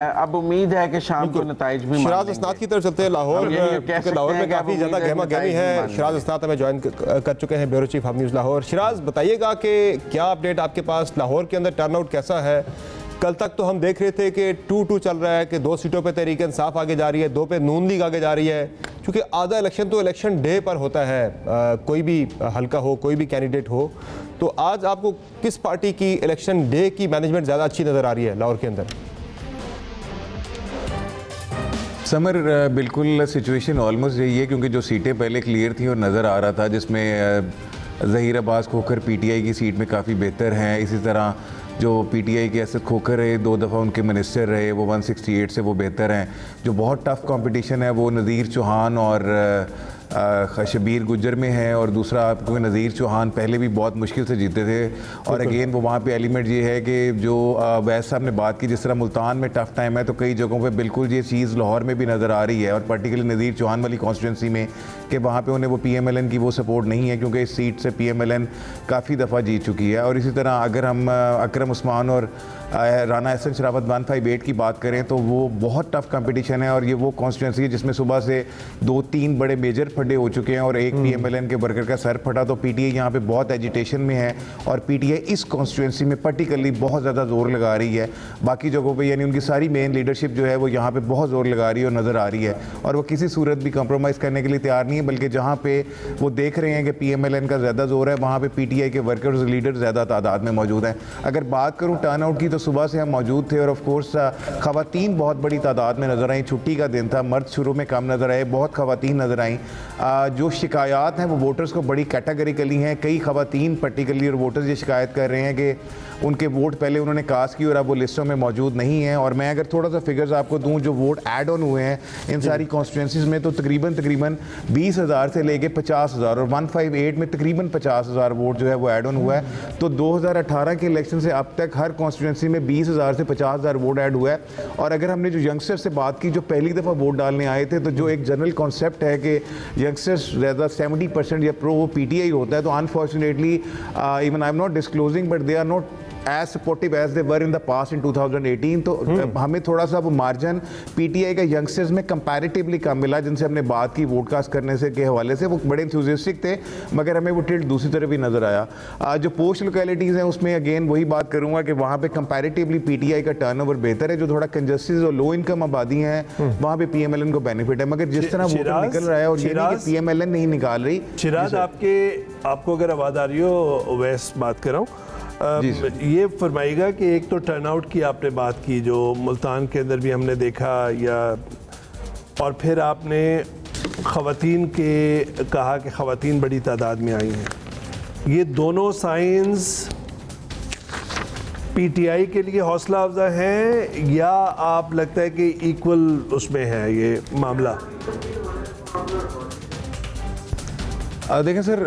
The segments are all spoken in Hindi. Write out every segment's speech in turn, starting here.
अब उम्मीद है कि शाम को नताइज भी शिराज उस्ताद की तरफ चलते हैं। लाहौर में काफ़ी ज़्यादा गहमा गहमी है। शिराज उस्ताद हमें ज्वाइन कर चुके हैं, ब्यूरो चीफ हम न्यूज़ लाहौर। शिराज, बताइएगा कि क्या अपडेट आपके पास, लाहौर के अंदर टर्नआउट कैसा है? कल तक तो हम देख रहे थे कि 2-2 चल रहा है, कि 2 सीटों पे तहरीक इंसाफ आगे जा रही है, 2 पे नून लीग आगे जा रही है। क्योंकि आधा इलेक्शन तो इलेक्शन डे पर होता है, कोई भी हल्का हो, कोई भी कैंडिडेट हो। तो आज आपको किस पार्टी की इलेक्शन डे की मैनेजमेंट ज़्यादा अच्छी नज़र आ रही है लाहौर के अंदर? समर, बिल्कुल सिचुएशन ऑलमोस्ट यही है, क्योंकि जो सीटें पहले क्लियर थी और नज़र आ रहा था, जिसमें ज़हीर अब्बास खोखर पीटीआई की सीट में काफ़ी बेहतर हैं। इसी तरह जो पीटीआई के असद खोखर रहे, 2 दफ़ा उनके मिनिस्टर रहे, वो 168 से वो बेहतर हैं। जो बहुत टफ कंपटीशन है वो नज़ीर चौहान और शबीर गुज्जर में है। और दूसरा, क्योंकि नज़ीर चौहान पहले भी बहुत मुश्किल से जीते थे, और अगेन वो वहाँ पे एलिमेंट ये है कि जो वैस साहब ने बात की, जिस तरह मुल्तान में टफ टाइम है, तो कई जगहों पे बिल्कुल ये चीज़ लाहौर में भी नज़र आ रही है। और पर्टिकुलरली नज़ीर चौहान वाली कॉन्स्टिट्यूंसी में, कि वहाँ पे उन्हें वो PMLN की वो सपोर्ट नहीं है, क्योंकि इस सीट से PMLN काफ़ी दफ़ा जीत चुकी है। और इसी तरह अगर हम अकरम उस्मान और राना एहसन शराफत 158 की बात करें, तो वो बहुत टफ कंपटीशन है। और ये वो कॉन्स्टिट्यूंसी है जिसमें सुबह से 2-3 बड़े मेजर फटे हो चुके हैं, और एक PMLN के वर्कर का सर फटा। तो PTI यहाँ पे बहुत एजिटेशन में है, और PTI इस कॉन्स्टिट्यूंसी में पर्टिकुलरली बहुत ज़्यादा जोर लगा रही है। बाकी जगहों पे यानी उनकी सारी मेन लीडरशिप जो है वो यहाँ पे बहुत जोर लगा रही है और नज़र आ रही है, और वो किसी सूरत भी कम्प्रोमाइज़ करने के लिए तैयार नहीं है। बल्कि जहाँ पे वो देख रहे हैं कि PMLN का ज़्यादा जोर है, वहाँ पे PTI के वर्कर्स लीडर ज़्यादा तादाद में मौजूद हैं। अगर बात करूँ टर्नआउट की, तो सुबह से हम मौजूद थे, और ऑफ कोर्स ख़वातीन बहुत बड़ी तादाद में नज़र आई। छुट्टी का दिन था, मर्द शुरू में कम नज़र आए, बहुत ख़वातीन नज़र आई। जो शिकायत हैं वो वोटर्स को बड़ी कैटेगरिकली हैं। कई ख़वातीन पर्टिकुलरली और वोटर्स ये शिकायत कर रहे हैं कि उनके वोट पहले उन्होंने कास्ट की और अब वो लिस्टों में मौजूद नहीं हैं। और मैं अगर थोड़ा सा फिगर्स आपको दूं, जो वोट ऐड ऑन हुए हैं इन सारी कॉन्स्टिट्यूंसीज में, तो तकरीबन 20,000 से लेके 50,000, और 158 में तकरीबन 50,000 वोट जो है वो ऐड ऑन हुआ है। तो 2018 के इलेक्शन से अब तक हर कॉन्स्टिट्यूंसी में 20,000 से 50,000 वोट ऐड हुआ है। और अगर हमने जो यंगस्टर से बात की, जो पहली दफ़ा वोट डालने आए थे, तो जो एक जनरल कॉन्सेप्ट है कि यंगस्टर्स ज़्यादा 70% या प्रो वो PTI होता है, तो unfortunately even I am not disclosing, but they are not as supportive as they were in the past in 2018। तो हमें थोड़ा सा वो मार्जिन PTI का यंगस्टर्स में कंपैरेटिवली कम मिला, जिनसे हमने बात की वोटकास्ट करने से के हवाले से। वो बड़े इंथुसियास्टिक थे, मगर हमें वो टिल्ट दूसरी तरफ भी नज़र आया। जो पोस्ट लोकेलिटीज़ हैं उसमें अगेन वही बात करूँगा कि वहाँ पे कंपैरेटिवली PTI का टर्नओवर बेहतर है। जो थोड़ा कंजस्टेड और लो इनकम आबादी हैं, वहाँ पे PMLN को बेनिफिट है। मगर जिस तरह वोट निकल रहा है, और ये नहीं कि PMLN नहीं निकाल रही। शिराज, आपको अगर आवाज़ आ रही हो, वैसे बात कर रहा हूँ, ये फरमाइएगा कि एक तो टर्नआउट की आपने बात की, जो मुल्तान के अंदर भी हमने देखा, या और फिर आपने ख़वातीन के कहा कि ख़वातीन बड़ी तादाद में आई हैं। ये दोनों साइंस PTI के लिए हौसला अफजा हैं, या आप लगता है कि इक्वल उसमें है ये मामला? देखें सर,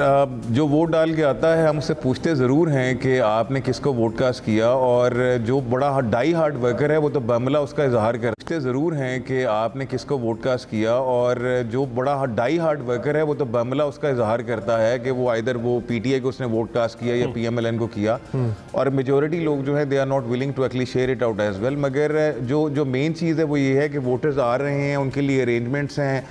जो वोट डाल के आता है, हम उससे पूछते ज़रूर हैं कि आपने किसको वोट कास्ट किया, और जो बड़ा डाई हार्ड वर्कर है वो तो बमला उसका इजहार करते ज़रूर हैं कि आपने किसको वोट कास्ट किया, और जो बड़ा डाई हार्ड वर्कर है वो तो बमला उसका इजहार करता है कि वो आइदर वो PTI को उसने वोट कास्ट किया या PMLN को किया। और मेजोरिटी लोग जो है they are not willing to actually share it out as well. मगर जो मेन चीज़ है वो ये है कि वोटर्स आ रहे हैं, उनके लिए अरेंजमेंट्स हैं,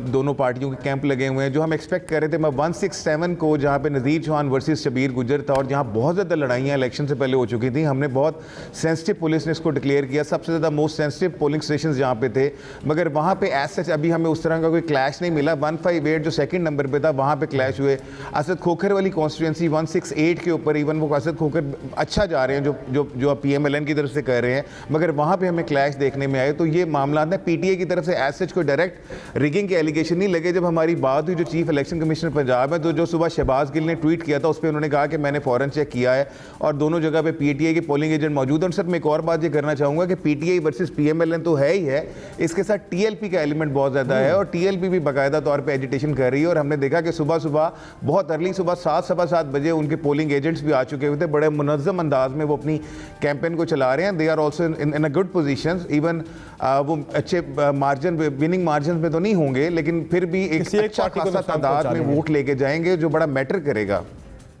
दोनों पार्टियों के कैंप लगे हुए हैं। जो हम एक्सपेक्ट कर रहे थे, मैं 167 को, जहाँ पे नज़ीर चौहान वर्सेस शबीर गुज्जर था, और जहाँ बहुत ज़्यादा लड़ाइयाँ इलेक्शन से पहले हो चुकी थी, हमने बहुत सेंसिटिव, पुलिस ने इसको डिक्लेयर किया सबसे ज़्यादा मोस्ट सेंसिटिव पोलिंग स्टेशन जहाँ पे थे। मगर वहाँ पे एज सच अभी हमें उस तरह का कोई क्लैश नहीं मिला। 158 जो सेकंड नंबर पे था, वहाँ पे क्लैश हुए। असद खोखर वाली कॉन्स्टिट्यूंसी 168 के ऊपर, इवन वो असद खोखर अच्छा जा रहे हैं, जो PMLN की तरफ से कर रहे हैं, मगर वहाँ पर हमें क्लैश देखने में आए। तो ये मामला है PTI की तरफ से एज सच कोई डायरेक्ट रिगिंग के एलिगेशन नहीं लगे। जब हमारी बात हुई जो चीफ इलेक्शन कमिश्नर पंजाब है, तो जो सुबह शहबाज गिल ने ट्वीट किया था, उस पर उन्होंने कहा कि मैंने फौरन चेक किया है और दोनों जगह पे PTI के पोलिंग एजेंट मौजूद हैं। और सर, मैं एक और बात ये करना चाहूँगा कि PTI वर्सेस PMLN तो है ही है, इसके साथ TLP का एलिमेंट बहुत ज़्यादा है, और TLP भी बाकायदा तौर पर एजिटेशन कर रही है। और हमने देखा कि सुबह सुबह बहुत अर्ली सुबह 7-7:15 बजे उनके पोलिंग एजेंट्स भी आ चुके हुए थे। बड़े मुनज़्ज़म अंदाज में वो अपनी कैंपेन को चला रहे हैं। They are also in a good position. Even वो अच्छे मार्जिन, विनिंग मार्जिन में तो नहीं होंगे, लेकिन फिर भी एक अच्छा खासा तादाद में वोट लेके जाएंगे, जो बड़ा मैटर करेगा।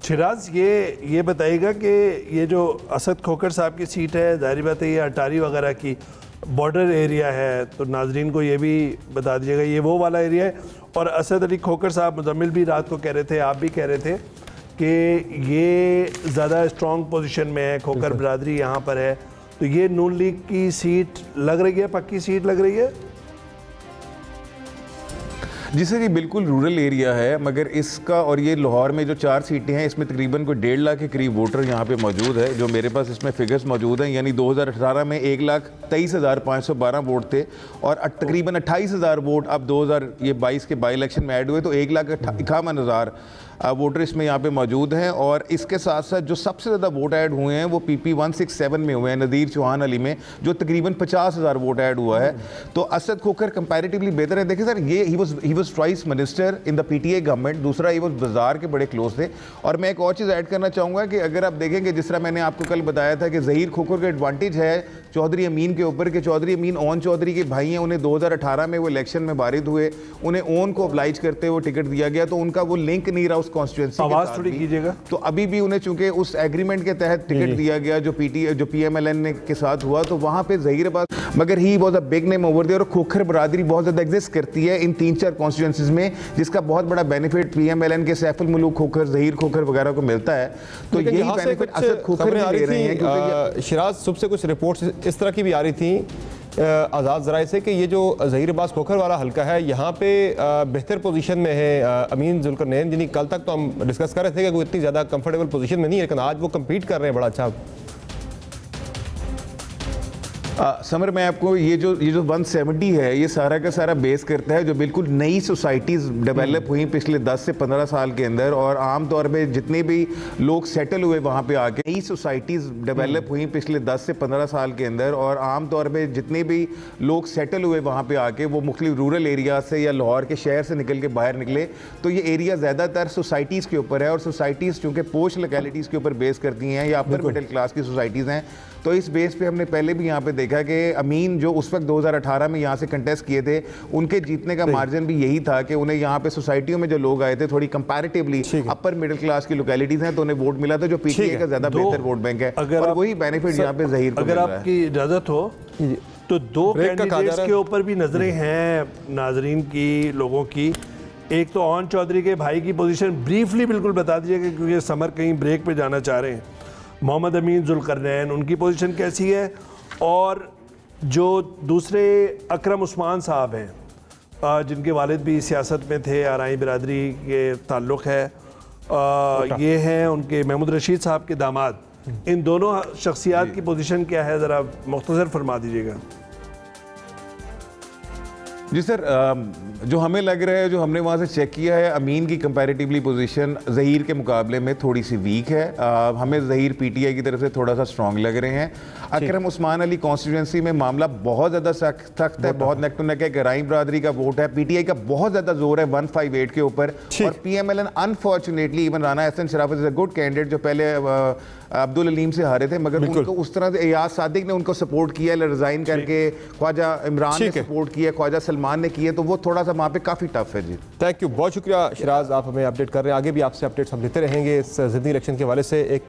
शिराज, ये बताइएगा कि ये जो असद खोखर साहब की सीट है, जाहिर बात है ये अटारी वगैरह की बॉर्डर एरिया है, तो नाजरीन को ये भी बता दीजिएगा ये वो वाला एरिया है। और असद अली खोखर साहब, मुजम्मिल भी रात को कह रहे थे, आप भी कह रहे थे कि ये ज़्यादा स्ट्रॉन्ग पोजीशन में है, खोखर बरादरी यहाँ पर है, तो ये नून लीग की सीट लग रही है, पक्की सीट लग रही है? जी सर, ये बिल्कुल रूरल एरिया है, मगर इसका और ये लाहौर में जो 4 सीटें हैं इसमें तकरीबन कोई 1.5 लाख के करीब वोटर यहाँ पे मौजूद है। जो मेरे पास इसमें फिगर्स मौजूद हैं, यानी 2018 में 1,23,512 वोट थे और तकरीबन 28,000 वोट अब 2022 के बाई इलेक्शन में ऐड हुए, तो 1,51,000 वोटर इसमें यहाँ पे मौजूद हैं। और इसके साथ साथ जो सबसे ज़्यादा वोट ऐड हुए हैं वो PP 167 में हुए हैं, नज़ीर चौहान अली में, जो तकरीबन 50,000 वोट ऐड हुआ है। तो असद खोखर कंपैरेटिवली बेहतर है। देखिए सर, ये he was twice minister in the PTI government, दूसरा ही वाज बाजार के बड़े क्लोज थे। और मैं एक और चीज़ ऐड करना चाहूँगा कि अगर आप देखेंगे, जिस तरह मैंने आपको कल बताया था कि ज़हीर खोखर का एडवांटेज है चौधरी अमीन के ऊपर, कि चौधरी अमीन ओन चौधरी के भाई हैं, उन्हें 2018 में वो इलेक्शन में बारिद हुए, उन्हें ओन को अब्लाइज करते हुए टिकट दिया गया, तो उनका वो लिंक नहीं रहा उस कॉन्स्टिट्यूंसी आवाज़ थोड़ी कीजिएगा। तो अभी भी उन्हें चूंकि उस एग्रीमेंट के तहत टिकट दिया गया जो PMLN के साथ हुआ, तो वहाँ पे ज़हीर बात, मगर he was a big name over there. और खोखर बरादरी बहुत ज़्यादा एग्जिस्ट करती है इन 3-4 कॉन्स्टिट्यूंसीज में, जिसका बहुत बड़ा बेनिफिट PMLN के सैफुल मुलूक खोखर, ज़हीर खोखर वगैरह को मिलता है। तो यही बेनिफिट असद खोखर में ले रहे हैं। शिराज, सबसे कुछ रिपोर्ट्स इस तरह की भी आ रही थी आज़ाद ज़राए से कि ये जो ज़हीर अब्बास खोखर वाला हल्का है, यहाँ पे बेहतर पोजीशन में है अमीन जुल्करनैन, जिन्हें कल तक तो हम डिस्कस कर रहे थे कि वो इतनी ज़्यादा कंफर्टेबल पोजीशन में नहीं है, लेकिन आज वो कम्पीट कर रहे हैं बड़ा अच्छा। समर, मैं आपको ये जो 170 है, ये सारा का सारा बेस करता है जो बिल्कुल नई सोसाइटीज़ डेवलप हुई पिछले 10 से 15 साल के अंदर, और आम तौर पे जितने भी लोग सेटल हुए वहाँ पे आके, नई सोसाइटीज़ डेवलप हुई पिछले 10 से 15 साल के अंदर, और आम तौर पे जितने भी लोग सेटल हुए वहाँ पे आके, वो मुख्तलिफ रूरल एरिया से या लाहौर के शहर से निकल के बाहर निकले, तो ये एरिया ज़्यादातर सोसाइटीज़ के ऊपर है, और सोसाइटीज़ चूँकि पोश लोकेलिटीज़ के ऊपर बेस करती हैं या अपर मिडिल क्लास की सोसाइटीज़ हैं, तो इस बेस पे हमने पहले भी यहाँ पे देखा कि अमीन जो उस वक्त 2018 में यहाँ से कंटेस्ट किए थे, उनके जीतने का मार्जिन भी यही था कि उन्हें यहाँ पे सोसाइटियों में जो लोग आए थे थोड़ी कंपैरेटिवली अपर मिडिल क्लास की लोकेलिटीज हैं, तो उन्हें वोट मिला था, जो PTI का ज्यादा बेहतर वोट बैंक है, और वही बेनिफिट यहाँ पे ज़हीर को मिल रहा है। अगर आपकी इजाजत हो तो 2 कैंडिडेट्स के ऊपर भी नजरें हैं नाजरीन की, लोगों की। एक तो ओन चौधरी के भाई की पोजीशन ब्रीफली बिल्कुल बता दीजिएगा, क्योंकि समर कहीं ब्रेक पे जाना चाह रहे हैं। मोहम्मद अमीन जुल्करनैन, उनकी पोजीशन कैसी है? और जो दूसरे अकरम उस्मान साहब हैं, जिनके वालिद भी सियासत में थे, आराई बिरादरी के ताल्लुक़ है, ये हैं उनके महमूद रशीद साहब के दामाद। इन दोनों शख्सियात की पोजीशन क्या है, ज़रा मुख्तसर फरमा दीजिएगा। जी सर, जो हमें लग रहा है, जो हमने वहाँ से चेक किया है, अमीन की कंपैरेटिवली पोजीशन ज़हीर के मुकाबले में थोड़ी सी वीक है। हमें ज़हीर PTI की तरफ से थोड़ा सा स्ट्रॉन्ग लग रहे हैं। अकरम उस्मान अली कॉन्स्टिट्यूंसी में मामला बहुत ज़्यादा सख्त है, बहुत नेक टू नेक है। गराई बरादरी का वोट है, PTI का बहुत ज़्यादा जोर है 158 के ऊपर, और PMLN unfortunately even Rana Ehsan Sharafat is a good candidate, जो पहले अब्दुल अलीम से हारे थे, मगर उनको उस तरह से एयाज सादिक ने उनको सपोर्ट किया, रिजाइन करके ख्वाजा इमरान ने सपोर्ट किया, ख्वाजा सलमान ने किए, तो वो थोड़ा सा वहाँ पे काफ़ी टफ है। जी थैंक यू, बहुत शुक्रिया शिराज, आप हमें अपडेट कर रहे हैं। आगे भी आपसे अपडेट्स हम लेते रहेंगे इस ज़िमनी इलेक्शन के हवाले से। एक